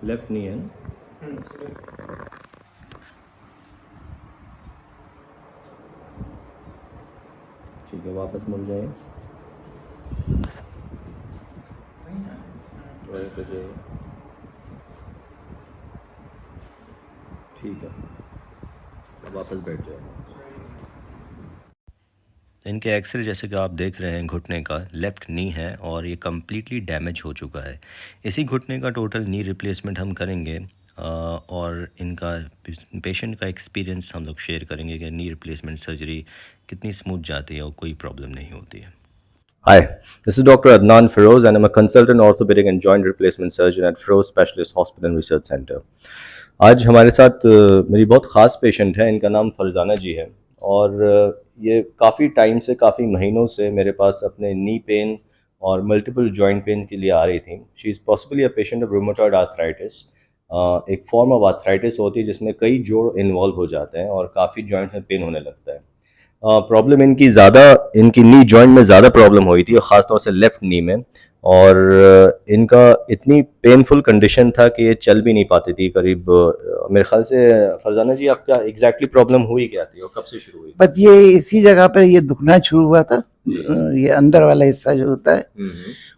Left नी है। ठीक है, वापस मुड़ जाए, वहीं पे जाइए। ठीक है, वापस बैठ जाए। इनके एक्सरे जैसे कि आप देख रहे हैं घुटने का लेफ़्ट नी है और ये कम्प्लीटली डैमेज हो चुका है। इसी घुटने का टोटल नी रिप्लेसमेंट हम करेंगे और इनका पेशेंट का एक्सपीरियंस हम लोग शेयर करेंगे कि नी रिप्लेसमेंट सर्जरी कितनी स्मूथ जाती है और कोई प्रॉब्लम नहीं होती है। Hi, this is Dr. Adnan Feroz and I'm a consultant orthopedic and joint replacement surgeon at Feroz Specialist Hospital and Research Center. आज हमारे साथ मेरी बहुत ख़ास पेशेंट है, इनका नाम फरजाना जी है और ये काफ़ी टाइम से, काफ़ी महीनों से मेरे पास अपने नी पेन और मल्टीपल जॉइंट पेन के लिए आ रही थी। She is possibly a patient of rheumatoid arthritis. एक फॉर्म ऑफ आर्थराइटिस होती है जिसमें कई जोड़ इन्वॉल्व हो जाते हैं और काफ़ी जॉइंट में पेन होने लगता है। प्रॉब्लम इनकी नी जॉइंट में ज़्यादा प्रॉब्लम हुई थी, ख़ासतौर से लेफ़्ट नी में, और इनका इतनी पेनफुल कंडीशन था कि ये चल भी नहीं पाती थी करीब। मेरे ख्याल से फरजाना जी, आपका एग्जैक्टली प्रॉब्लम हुई क्या थी और कब से शुरू हुई? बस ये इसी जगह पे ये दुखना शुरू हुआ था, ये अंदर वाला हिस्सा जो होता है,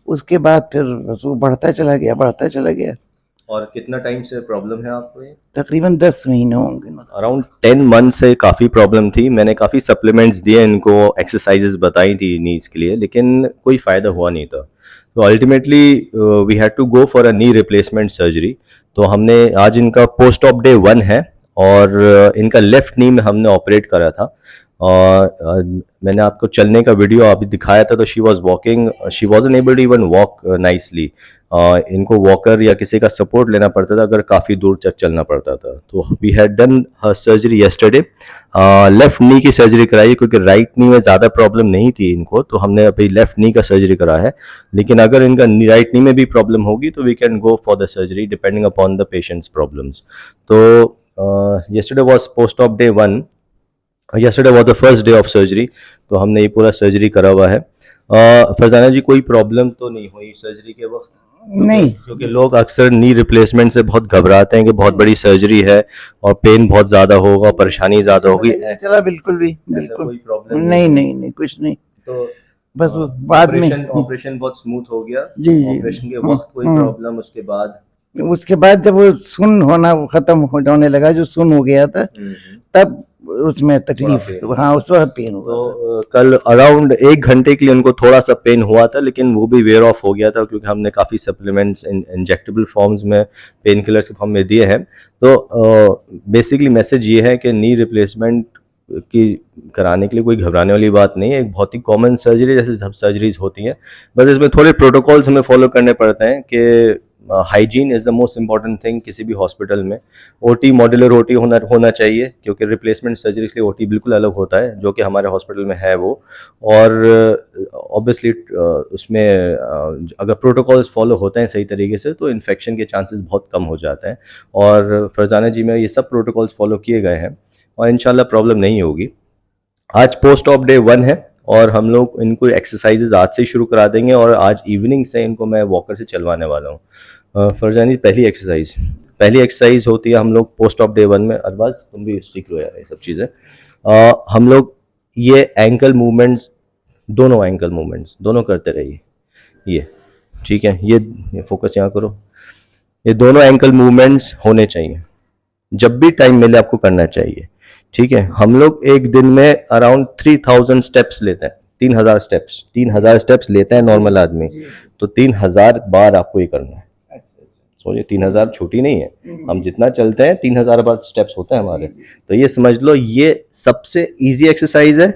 उसके बाद फिर बस वो बढ़ता चला गया। और कितना टाइम से प्रॉब्लम है आपको ये? तकरीबन 10 महीने होंगे। अराउंड 10 मंथ से काफ़ी प्रॉब्लम थी। मैंने काफ़ी सप्लीमेंट्स दिए इनको, एक्सरसाइजेज बताई थी नीज के लिए, लेकिन कोई फ़ायदा हुआ नहीं था। तो ultimately we had to go for a knee replacement surgery. तो हमने आज इनका पोस्ट ऑप डे 1 है और इनका लेफ़्ट नी में हमने ऑपरेट करा था। और मैंने आपको चलने का वीडियो अभी दिखाया था, तो she was walking, she wasn't able to even walk nicely. इनको वॉकर या किसी का सपोर्ट लेना पड़ता था, अगर काफ़ी दूर तक चलना पड़ता था। तो we had done her surgery yesterday. Left knee की सर्जरी कराई क्योंकि राइट नी में ज़्यादा प्रॉब्लम नहीं थी इनको, तो हमने अभी लेफ्ट नी का सर्जरी करा है। लेकिन अगर इनका राइट नी में भी प्रॉब्लम होगी तो we can go for the surgery depending upon the patients problems. तो yesterday was post of day 1, yesterday was the first day of surgery। तो हमने ये पूरा सर्जरी करा हुआ है। फरजाना जी, कोई प्रॉब्लम तो नहीं हुई सर्जरी के वक्त? नहीं, क्योंकि लोग अक्सर नी रिप्लेसमेंट से बहुत घबराते हैं कि बहुत बड़ी सर्जरी है और पेन बहुत ज़्यादा होगा, परेशानी ज़्यादा होगी। चला बिल्कुल भी, बिल्कुल कोई प्रॉब्लम नहीं, कुछ नहीं। तो बस बाद में ऑपरेशन बहुत स्मूथ हो गया। जी। ऑपरेशन के वक्त कोई प्रॉब्लम? उसके बाद जब वो सुन होना खत्म होने लगा, जो सुन हो गया था, तब उसमें तकलीफ, हाँ उस वक्त पेन हुआ। तो कल अराउंड 1 घंटे के लिए उनको थोड़ा सा पेन हुआ था, लेकिन वो भी वेयर ऑफ हो गया था क्योंकि हमने काफ़ी सप्लीमेंट्स इंजेक्टेबल फॉर्म्स में, पेन किलर्स के फॉर्म में दिए हैं। तो बेसिकली मैसेज ये है कि नी रिप्लेसमेंट की कराने के लिए कोई घबराने वाली बात नहीं है। एक बहुत ही कॉमन सर्जरी जैसे सब सर्जरीज होती हैं, बस इसमें थोड़े प्रोटोकॉल्स हमें फॉलो करने पड़ते हैं कि hygiene is the most important thing किसी भी हॉस्पिटल में। ओटी, मॉड्यूलर ओटी होना चाहिए, क्योंकि रिप्लेसमेंट सर्जरी के लिए ओटी बिल्कुल अलग होता है, जो कि हमारे हॉस्पिटल में है वो। और ऑब्वियसली उसमें अगर प्रोटोकॉल्स फॉलो होते हैं सही तरीके से तो इन्फेक्शन के चांसेस बहुत कम हो जाते हैं। और फरजाना जी में ये सब प्रोटोकॉल्स फॉलो किए गए हैं और इंशाल्लाह प्रॉब्लम नहीं होगी। आज पोस्ट ऑफ डे 1 है और हम लोग इनको एक्सरसाइजेज आज से शुरू करा देंगे और आज इवनिंग से इनको मैं वॉकर से चलवाने वाला हूँ। फरजानी, पहली एक्सरसाइज होती है हम लोग पोस्ट ऑफ डे 1 में। अरबाज, तुम भी सीख लो यार ये सब चीज़ें। हम लोग ये एंकल मूवमेंट्स, दोनों एंकल मूवमेंट्स दोनों करते रहिए। ये ठीक है, ये फोकस यहाँ करो। ये दोनों एंकल मूवमेंट्स होने चाहिए, जब भी टाइम मिले आपको करना चाहिए। ठीक है, हम लोग एक दिन में अराउंड 3000 स्टेप्स लेते हैं। 3000 स्टेप्स लेता है नॉर्मल आदमी, तो 3000 बार आपको ये करना है। सोचिए, 3000 छोटी नहीं है। हम जितना चलते हैं 3000 बार स्टेप्स होते हैं हमारे। तो ये समझ लो, ये सबसे इजी एक्सरसाइज है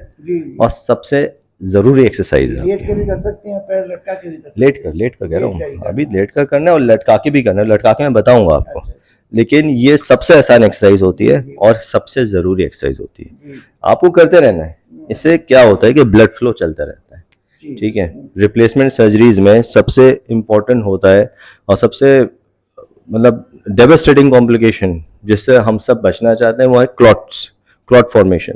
और सबसे जरूरी एक्सरसाइज है। लेट के भी कर सकते हैं, पैर लटका के भी कर सकते हैं। लेट कर कह रहा हूँ, अभी लेट कर करना है और लटका के भी करना है। लटका के मैं बताऊंगा आपको। लेकिन ये सबसे आसान एक्सरसाइज होती है और सबसे ज़रूरी एक्सरसाइज होती है। आपको करते रहना है। इससे क्या होता है कि ब्लड फ्लो चलता रहता है। ठीक है, रिप्लेसमेंट सर्जरीज में सबसे इम्पोर्टेंट होता है और सबसे मतलब डेवास्टेटिंग कॉम्प्लिकेशन जिससे हम सब बचना चाहते हैं वो है क्लॉट फॉर्मेशन,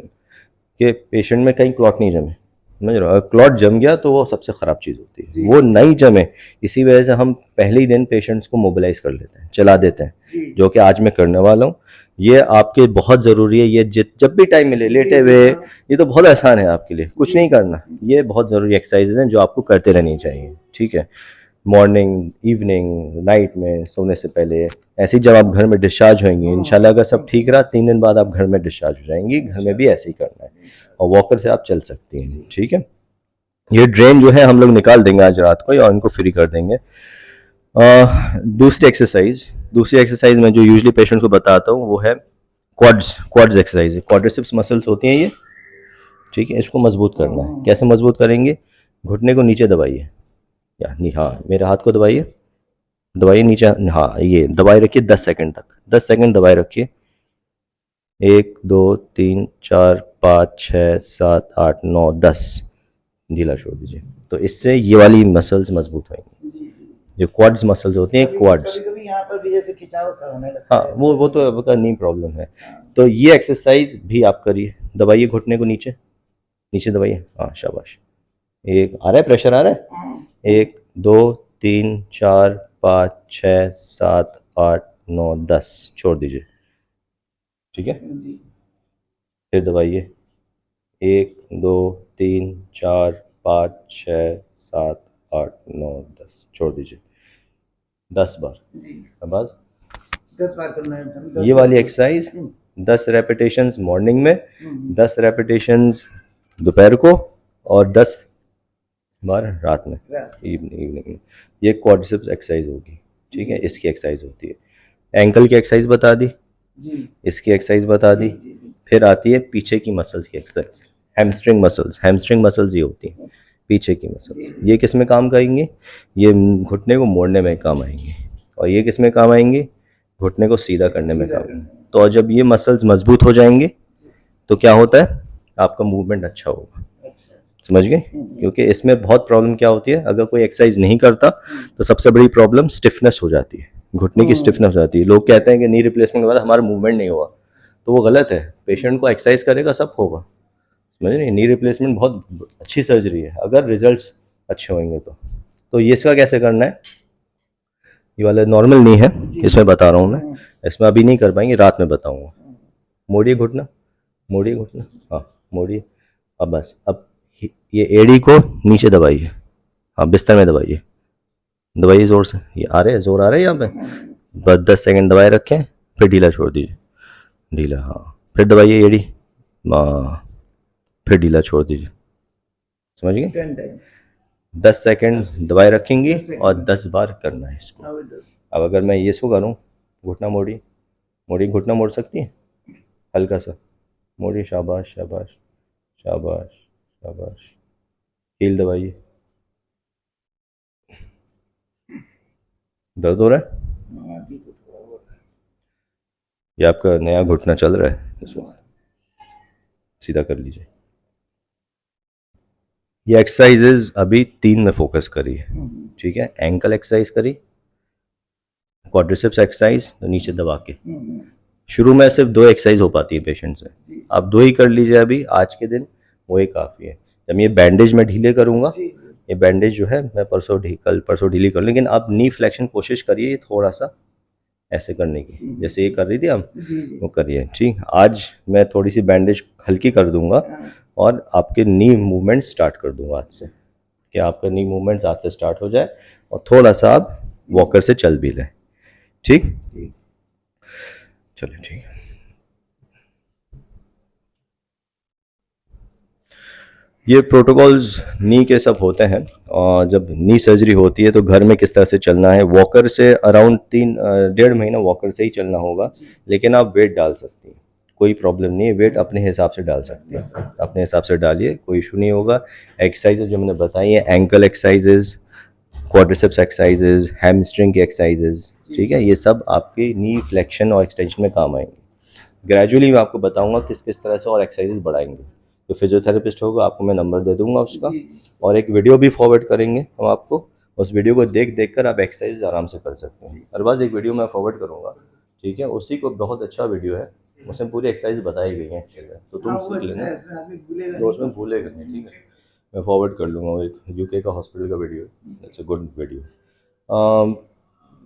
कि पेशेंट में कहीं क्लॉट नहीं जमे। समझ रहे हो, क्लॉट जम गया तो वो सबसे ख़राब चीज़ होती है, वो नहीं जमे। इसी वजह से हम पहले ही दिन पेशेंट्स को मोबिलाइज कर लेते हैं, चला देते हैं, जो कि आज मैं करने वाला हूँ। ये आपके बहुत ज़रूरी है, ये जब भी टाइम मिले लेटे हुए, ये तो बहुत आसान है आपके लिए, कुछ नहीं करना। ये बहुत ज़रूरी एक्सरसाइज हैं जो आपको करते रहनी चाहिए, ठीक है। मॉर्निंग, इवनिंग, नाइट में सोने से पहले, ऐसे ही जब आप घर में डिस्चार्ज होंगे इंशाल्लाह, अगर सब ठीक रहा 3 दिन बाद आप घर में डिस्चार्ज हो जाएंगी। घर में भी ऐसे ही करना है, और वॉकर से आप चल सकती हैं, ठीक है। ये ड्रेन जो है हम लोग निकाल देंगे आज रात को, और इनको फ्री कर देंगे। दूसरी एक्सरसाइज मैं जो यूजुअली पेशेंट को बताता हूँ वो है क्वाड्स एक्सरसाइज। क्वाड्रिसेप्स मसल्स होती हैं ये, ठीक है। इसको मजबूत करना है। कैसे मजबूत करेंगे? घुटने को नीचे दबाइए, या नहीं, हाँ, मेरे हाथ को दबाइए, दबाइए नीचे, हाँ, ये दबाए रखिए 10 सेकंड तक, 10 सेकंड दबाए रखिए। 1 2 3 4 5 6 7 8 9 10, ढीला छोड़ दीजिए। तो इससे ये वाली मसल्स मजबूत होंगी, जो क्वाड्स मसल्स होती हैं, क्वाड्स। यहाँ पर भी जैसे खिंचाव सा होने लगता हाँ, वो तो आपका नहीं प्रॉब्लम है। तो ये एक्सरसाइज भी आप करिए। दबाइए घुटने को नीचे, नीचे दबाइए, हाँ, शाबाश। एक आ रहा है, प्रेशर आ रहा है। 1 2 3 4 5 6 7 8 9 10, छोड़ दीजिए, ठीक है। फिर दबाइए, 1 2 3 4 5 6 7 8 9 10, छोड़ दीजिए 10 बार। अब 10 बार करना है। ये वाली एक्सरसाइज 10 रेपिटेशंस मॉर्निंग में, 10 रेपिटेशंस दोपहर को, और 10 बार रात में, इवनिंग में। ये क्वाड्रिसेप्स एक्सरसाइज होगी, ठीक है। इसकी एक्सरसाइज होती है। एंकल की एक्सरसाइज बता दी, इसकी एक्सरसाइज बता दी। फिर आती है पीछे की मसल्स की exercise, hamstring muscles. Hamstring muscles ये होती हैं, पीछे की मसल्स। ये किस में काम करेंगे? ये घुटने को मोड़ने में काम आएंगे। और ये किस में काम आएंगे? घुटने को सीधा करने में काम आएंगे। तो जब ये मसल्स मजबूत हो जाएंगे तो क्या होता है, आपका मूवमेंट अच्छा होगा, समझ गए। क्योंकि इसमें बहुत प्रॉब्लम क्या होती है, अगर कोई एक्सरसाइज नहीं करता तो सबसे बड़ी प्रॉब्लम स्टिफनेस हो जाती है, घुटने की स्टिफनेस हो जाती है। लोग कहते हैं कि नी रिप्लेसमेंट के बाद हमारा मूवमेंट नहीं हुआ, तो वो गलत है। पेशेंट को एक्सरसाइज करेगा सब होगा, समझ रहे। नी रिप्लेसमेंट बहुत अच्छी सर्जरी है अगर रिजल्ट्स अच्छे होंगे तो ये इसका कैसे करना है? ये वाला नॉर्मल नहीं है, इसमें बता रहा हूँ मैं, इसमें अभी नहीं कर पाएंगे, रात में बताऊंगा। मोड़िए घुटना, मोड़िए घुटना, हाँ, मोड़िए। अब बस, अब ये एड़ी को नीचे दबाइए, हाँ, बिस्तर में दबाइए, दबाइए जोर से। ये आ रहे है, जोर आ रहा है यहाँ पे। बस 10 सेकंड दबाए रखें, फिर ढीला छोड़ दीजिए, ढीला, हाँ। फिर दबाइए एड़ी, हाँ, फिर ढीला छोड़ दीजिए, समझ गए। 10 सेकंड दबाए रखेंगे और 10 बार करना है इसको। अब अगर मैं ये इसको करूँ, घुटना मोड़ी, मोड़ी, घुटना मोड़ सकती है, हल्का सा मोड़ी, शाबाश शाबाश शाबाश शाबाश। हील दबाइए। दर्द हो रहा है? ये आपका नया घुटना चल रहा है इस वक्त, सीधा कर लीजिए। ये एक्सरसाइजेज अभी 3 में फोकस करी है, ठीक है। एंकल एक्सरसाइज करी, क्वाड्रिसेप्स एक्सरसाइज तो नीचे दबा के। शुरू में सिर्फ 2 एक्सरसाइज हो पाती है पेशेंट से, आप 2 ही कर लीजिए अभी आज के दिन, वही काफ़ी है। जब ये बैंडेज मैं ढीले करूँगा, ये बैंडेज जो है मैं कल परसों ढीली कर, लेकिन आप नी फ्लेक्शन कोशिश करिए थोड़ा सा ऐसे करने की, जैसे ये कर रही थी आप, वो करिए, ठीक। आज मैं थोड़ी सी बैंडेज हल्की कर दूंगा और आपके नी मूवमेंट स्टार्ट कर दूंगा आज से, कि आपका नी मूवमेंट्स आज से स्टार्ट हो जाए और थोड़ा सा आप वॉकर से चल भी लें, ठीक। चलिए, ठीक है। ये प्रोटोकॉल्स नी के सब होते हैं, और जब नी सर्जरी होती है तो घर में किस तरह से चलना है। वॉकर से अराउंड 1.5 महीना वॉकर से ही चलना होगा, लेकिन आप वेट डाल सकती हैं, कोई प्रॉब्लम नहीं है। वेट अपने हिसाब से डाल सकते हैं, अपने हिसाब से डालिए, कोई इशू नहीं होगा। एक्सरसाइजेज जो मैंने बताई हैं, ankle exercises, quadriceps exercises, hamstring की एक्सरसाइजेज, ठीक है, ये सब आपकी नी फ्लेक्शन और एक्सटेंशन में काम आएंगे। ग्रेजुअली मैं आपको बताऊंगा किस किस तरह से और एक्सरसाइजेज बढ़ाएंगे। जो फिजियोथेरेपिस्ट होगा आपको मैं नंबर दे दूंगा उसका, और एक वीडियो भी फॉरवर्ड करेंगे हम आपको। उस वीडियो को देख देख कर आप एक्सरसाइज आराम से कर सकते हैं। हर बार एक वीडियो मैं फॉरवर्ड करूँगा, ठीक है, उसी को बहुत अच्छा वीडियो है, उसमें पूरी एक्सरसाइज बताई गई है, तो तुम सीख लेना, तो उसमें भूलेगा नहीं, ठीक है। मैं फॉरवर्ड कर लूँगा, वो एक यूके का हॉस्पिटल का वीडियो है, it's a good video.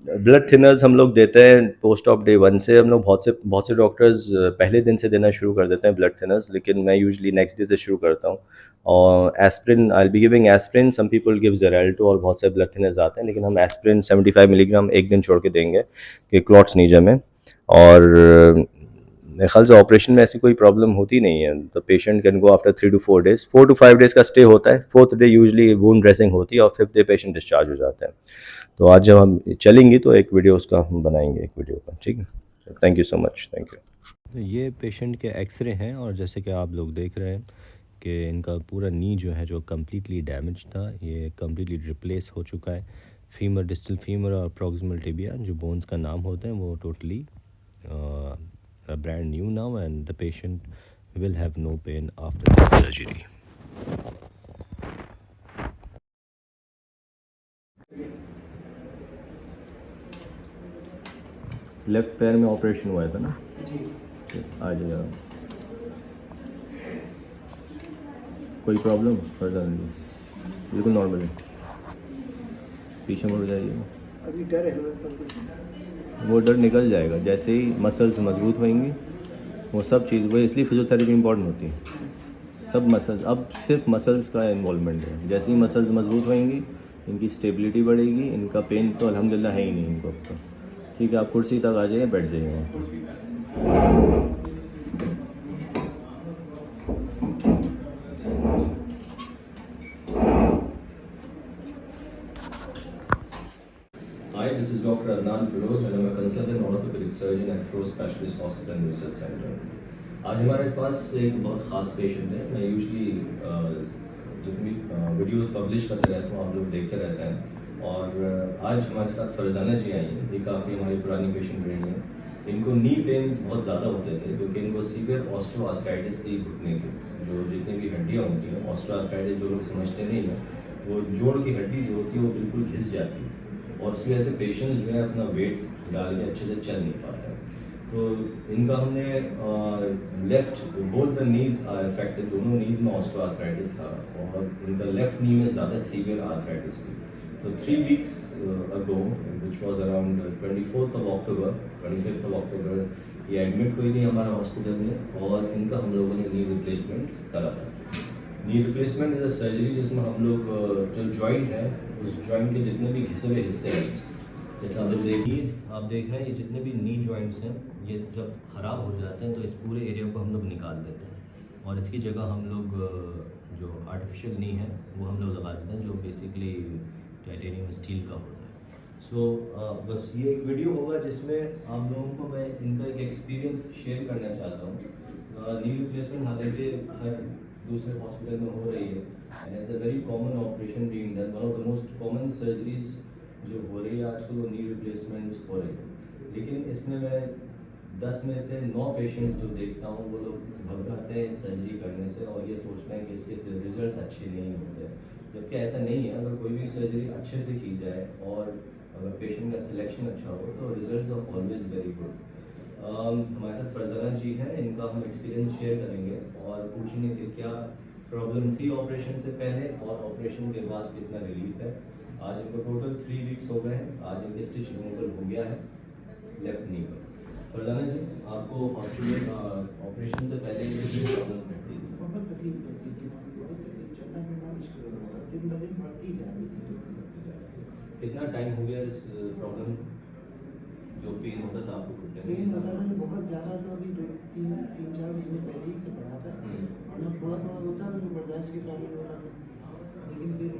Blood thinners हम लोग देते हैं पोस्ट ऑफ डे 1 से। हम लोग बहुत से डॉक्टर्स पहले दिन से देना शुरू कर देते हैं ब्लड थिनर्स, लेकिन मैं यूजुअली नेक्स्ट डे से शुरू करता हूँ। और aspirin, I will be giving aspirin, some people give Xarelto, और बहुत से ब्लड थिनर्स आते हैं, लेकिन हम एस्प्रिन 75 मिलीग्राम एक दिन छोड़ के देंगे कि क्लॉट्स नहीं जमे। और मेरे ख्याल से ऑपरेशन में ऐसी कोई प्रॉब्लम होती नहीं है। The patient can go after 3 to 4 days, 4 to 5 days का स्टे होता है। 4th day usually wound dressing होती है और 5th डे पेशेंट डिस्चार्ज हो जाता है। तो आज जब हम चलेंगे तो एक वीडियो उसका हम बनाएंगे, एक वीडियो का, ठीक है। Thank you so much, thank you. तो ये पेशेंट के एक्सरे हैं, और जैसे कि आप लोग देख रहे हैं कि इनका पूरा नी जो है जो कम्प्लीटली डैमेज था, ये कम्प्लीटली रिप्लेस हो चुका है। फीमर, डिस्टल फीमर और प्रॉक्सिमल टिबिया जो बोन्स का नाम होते हैं वो totally brand new now, and the patient will have no pain after the surgery. Left पैर में ऑपरेशन हुआ था ना जी, आ जाएगा। कोई प्रॉब्लम फर्दर नहीं, बिल्कुल नॉर्मल है। पीछे मुड़ जाइए, अभी डर है बस। वो डर निकल जाएगा जैसे ही मसल्स मजबूत होंगी, वो सब चीज़, वो इसलिए फिजियोथेरेपी इंपॉर्टेंट होती है। सब मसल्स, अब सिर्फ मसल्स का इन्वॉल्वमेंट है। जैसे ही मसल्स मजबूत होंगी, इनकी स्टेबिलिटी बढ़ेगी, इनका पेन तो अल्हम्दुलिल्लाह है ही नहीं इनको अब तो। ठीक है, आप कुर्सी तक आ जाइए, बैठ जाइए। Hi, this is Dr. Adnan Firoz, and I'm a consultant orthopedic surgeon at Firoz Specialist Hospital and Research Center. आज हमारे पास एक बहुत ख़ास पेशेंट है। मैं यूजली जितनी वीडियोस पब्लिश करते रहता हूँ, आप लोग देखते रहते हैं। और आज हमारे साथ फरजाना जी आई हैं। ये काफ़ी हमारी पुरानी पेशेंट रही हैं। इनको नी पेन्स बहुत ज़्यादा होते थे, क्योंकि इनको सीवियर ऑस्टियोआर्थराइटिस थी घुटने की। जो जितनी भी हड्डियाँ होती हैं, ऑस्टियोआर्थराइटिस जो लोग समझते नहीं हैं, वो जोड़ की हड्डी जो होती है वो बिल्कुल घिस जाती है, और उसकी वजह से पेशेंट्स जो है अपना वेट डाल के अच्छे से चल नहीं पाते हैं। तो इनका हमने left, both the knees are affected, दोनों नीज में ऑस्टियोआर्थराइटिस था, और इनका लेफ्ट नी में ज़्यादा सीवियर आर्थराइटिस थी। तो 3 weeks ago, which was around 24th of October, 25th of October, ये एडमिट हुई थी हमारे हॉस्पिटल में, और इनका हम लोगों ने नी रिप्लेसमेंट करा था। Knee replacement is a surgery जिसमें हम लोग जो जॉइंट है, उस जॉइंट के जितने भी घिसे हुए हिस्से हैं, जैसे आप लोग देखिए, आप देख रहे हैं ये जितने भी नी जॉइंट्स हैं, ये जब ख़राब हो जाते हैं तो इस पूरे एरिया को हम लोग निकाल देते हैं, और इसकी जगह हम लोग जो आर्टिफिशियल नी है वो हम लोग लगा देते हैं, जो बेसिकली टाइटेनियम स्टील का होता है। सो बस ये एक वीडियो होगा जिसमें आप लोगों को मैं इनका एक एक्सपीरियंस शेयर करना चाहता हूँ। नी रिप्लेसमेंट हालांकि हर दूसरे हॉस्पिटल में हो रही है, and it's a very common operation being done. One of the most common surgeries जो हो रही है आजकल, वो नी रिप्लेसमेंट हो रही है। लेकिन इसमें मैं 10 में से 9 पेशेंट्स जो देखता हूँ, वो लोग घबराते हैं इस सर्जरी करने से, और ये सोचते हैं कि इसके रिजल्ट्स अच्छे नहीं होते, जबकि ऐसा नहीं है। अगर कोई भी सर्जरी अच्छे से की जाए और अगर पेशेंट का सिलेक्शन अच्छा हो, तो results are always very good. हमारे साथ फरजाना जी हैं, इनका हम एक्सपीरियंस शेयर करेंगे और पूछेंगे कि क्या प्रॉब्लम थी ऑपरेशन से पहले और ऑपरेशन के बाद कितना रिलीफ है। आज इनको टोटल 3 weeks हो गए हैं। आज इनके स्टिच रिमूवल हो गया है लेफ्ट नी पर। फरजाना जी, आपको हॉस्पिटल ऑपरेशन से पहले कितनी प्रॉब्लम रहती थी? बहुत तकलीफ होती थी, बहुत तकलीफ, चलना फिरना मुश्किल हो रहा था, दिन ब दिन बढ़ती जा रही थी। कितना टाइम हो गया इस प्रॉब्लम, जो पेन होता था आपको घुटने में? पेन बता रहा बहुत ज़्यादा, तो अभी 2-3-4 महीने पहले ही से बढ़ा था, वरना थोड़ा थोड़ा होता था तो बर्दाश्त के काबिल होता था। लेकिन फिर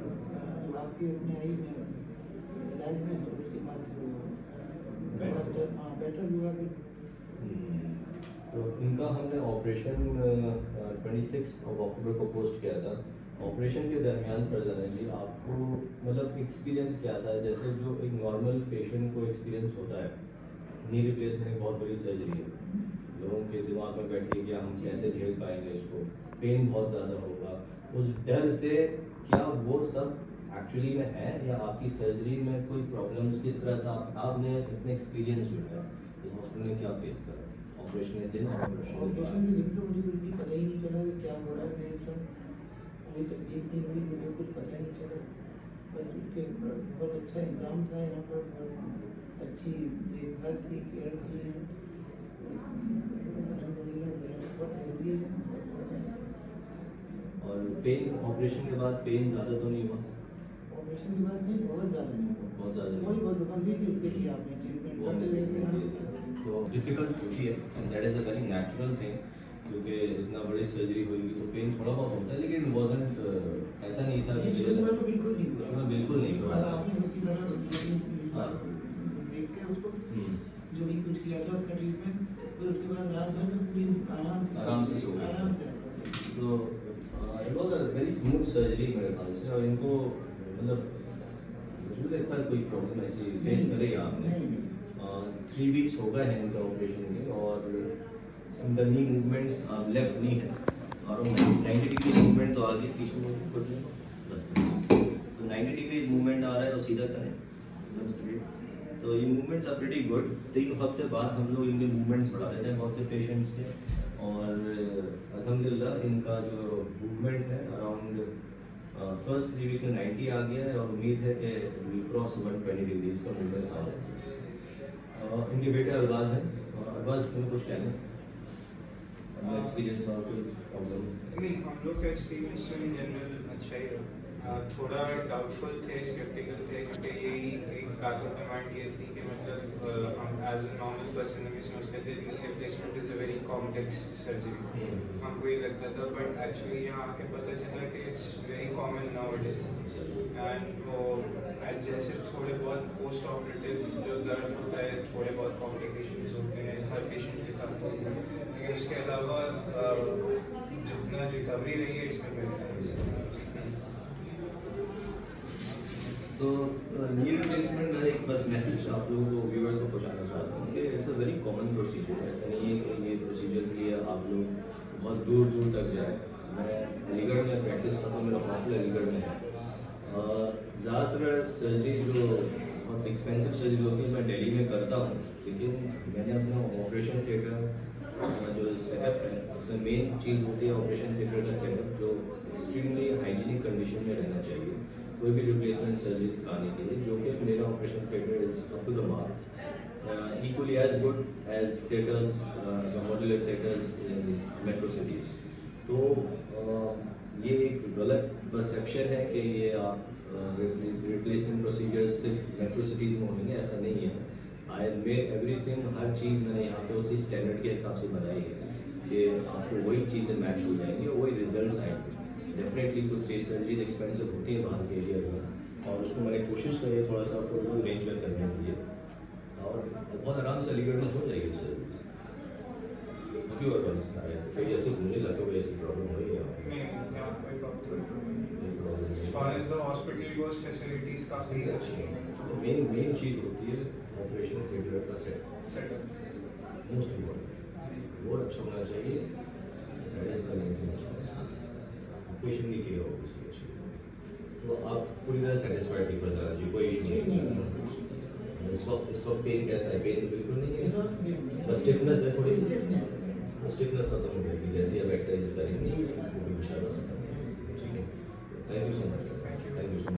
जब आपके उसमें आई इलाज में, तो उसके बाद हाँ बेटर हुआ। तो इनका हमने ऑपरेशन 26 अक्टूबर को पोस्ट किया था। ऑपरेशन के दरमियान फरजाना जी, आपको मतलब एक्सपीरियंस क्या था? जैसे जो एक नॉर्मल पेशेंट को एक्सपीरियंस होता है, नी रिप्लेसमेंट एक बहुत बड़ी सर्जरी है, लोगों के दिमाग में बैठे कि हम कैसे झेल पाएंगे इसको, पेन बहुत ज़्यादा होगा, उस डर से क्या वो सब एक्चुअली में है, या आपकी सर्जरी में कोई प्रॉब्लम्स, किस तरह से आपने अपने एक्सपीरियंस जो है इस हॉस्पिटल में क्या फेस करा ऑपरेशन के दिन और ऑपरेशन के दिन? तो मुझे बिल्कुल पता ही नहीं चला कि क्या हो रहा है मेरे साथ। कोई तकलीफ नहीं हुई, मुझे कुछ पता नहीं चला। बस उसके बहुत अच्छा एग्ज़ाम था यहाँ पर, बहुत अच्छी देखभाल थी, केयर थी। अल्हम्दुलिल्लाह बहुत हेल्दी है। और पेन ऑपरेशन के बाद पेन ज़्यादा तो नहीं हुआ? ऑपरेशन के बाद नहीं, बहुत ज़्यादा नहीं हुआ। बहुत ज़्यादा नहीं। वही बहुत दुकान भी थी, उसके लिए आपने ट्रीटमेंट करते रहे थे हम। तो डिफ़िकल्ट होती है and that is a very natural thing, क्योंकि इतना बड़ी सर्जरी हुई तो पेन थोड़ा बहुत होता है, लेकिन वाज़न्ट ऐसा नहीं था कि शुरू में तो बिल्कुल नहीं हुआ। शुरू में बिल्कुल नहीं हुआ। और आपने उसी तरह हाँ। देख के उसको हम्म। जो भी कुछ किया था उसका ट्रीटमेंट, फिर उसके बाद रात भर में पूरी आराम से सो गए। आराम से रह सकते। तो it was a very smooth surgery मेरे ख्याल से, और इनको मतलब मुझे भी लगता है कोई प्रॉब्लम ऐसी फेस करेगा आपने। नहीं, 3 वीक्स हो गए हैं इनका ऑपरेशन के, और इनका नी मूवमेंट्स लेफ्ट नी है और 90 डिग्री मूवमेंट तो आगे पीछे में कुछ नहीं, बस तो 90 डिग्री मूवमेंट आ रहा है और सीधा करें एकदम स्ट्रेट। तो ये मूवमेंट्स आर प्रीटी गुड। 3 हफ्ते बाद हम लोग इनके मूवमेंट्स बढ़ा देते हैं बहुत से पेशेंट्स के, और अल्हम्दुलिल्लाह इनका जो मूवमेंट है अराउंड फर्स्ट 3 वीक में 90 आ गया है, और उम्मीद है कि वी क्रॉस 120 डिग्रीज का मूवमेंट आ जाए। इनके बेटे अरबाज हैं, अरबाज तुम्हें कुछ कहना है एक्सपीरियंस और कोई प्रॉब्लम? नहीं, हम लोग का एक्सपीरियंस तो इन जनरल अच्छा ही रहा। थोड़ा डाउटफुल थे, स्केप्टिकल थे, क्योंकि यही एक बैक ऑफ द माइंड ये थी कि मतलब हम एज अ नॉर्मल पर्सन हमें समझते थे knee replacement is a very complex surgery, हमको ये लगता था, बट एक्चुअली यहाँ आके पता चला कि it's very common now it is. And वो जैसे थोड़े बहुत पोस्ट ऑपरेटिव जो दर्द होता है, थोड़े बहुत कॉम्प्लिकेशंस होते हैं हर पेशेंट के साथ होते हैं, लेकिन इसके अलावा जितना रिकवरी रही है इट्स बीन वेरी नाइस। तो नी रिप्लेसमेंट का एक बस मैसेज आप लोगों को, व्यूअर्स को पहुंचाना चाहता हूँ कि it's a very common procedure. ऐसा नहीं है कि ये प्रोसीजर के लिए आप लोग बहुत दूर दूर तक जाए। मैं अलीगढ़ में प्रैक्टिस करता हूँ, मेरा हॉस्पिटल अलीगढ़ में है। ज़्यादातर सर्जरी जो बहुत एक्सपेंसिव सर्जरी होती है मैं दिल्ली में करता हूँ, लेकिन मैंने अपना ऑपरेशन थिएटर जो सेटअप है उसमें मेन चीज़ होती है ऑपरेशन थिएटर का सेटअप, जो एक्सट्रीमली हाइजीनिक कंडीशन में रहना चाहिए कोई भी रिप्लेसमेंट सर्जरी सिखाने के लिए, जो कि मेरा operation theatre is up to the mark, equally as good as theatres, modular theatres in metro cities. तो ये एक गलत परसेप्शन है कि ये आप रिप्लेसमेंट प्रोसीजर सिर्फ मेट्रो सिटीज़ में होंगे, ऐसा नहीं है। आई मेड एवरीथिंग, हर चीज़ मैंने यहाँ पे उसी स्टैंडर्ड के हिसाब से बनाई है कि आपको वही चीज़ें मैच हो जाएंगी और वही रिजल्ट्स आएंगे। डेफिनेटली कुछ सर्जरीज एक्सपेंसिव होती है बाहर के एरियाज में, और उसको मैंने कोशिश करी है थोड़ा सा अफोर्डेबल रेंज में करने के लिए, और बहुत आराम से अलीगढ़ में हो जाएगी सर्जरीज। क्यों और कोई ऐसे मुझे लगता है ऐसी प्रॉब्लम हुई है? नहीं, यहाँ कोई प्रॉब्लम नहीं। As far as the hospital goes, facilities काफ़ी अच्छी हैं। मेन चीज़ होती है ऑपरेशन थिएटर का सेटअप, मोस्ट इम्पोर्टेंट बहुत अच्छा होना चाहिए। That is the main thing. Patient नहीं किया हो उसकी अच्छी, तो आप पूरी तरह सेटिस्फाइड थी फर्जरा जी, कोई इशू नहीं है। इस वक्त पेन कैसा है? पेन बिल्कुल नहीं है, बस स्टिफनेस है थोड़ी, स्टिफनेस खत्म हो जाएगी जैसे आप एक्सरसाइज करेंगे, वो भी इंशाल्लाह खत्म हो जाएगी। ठीक है, थैंक यू सो मच।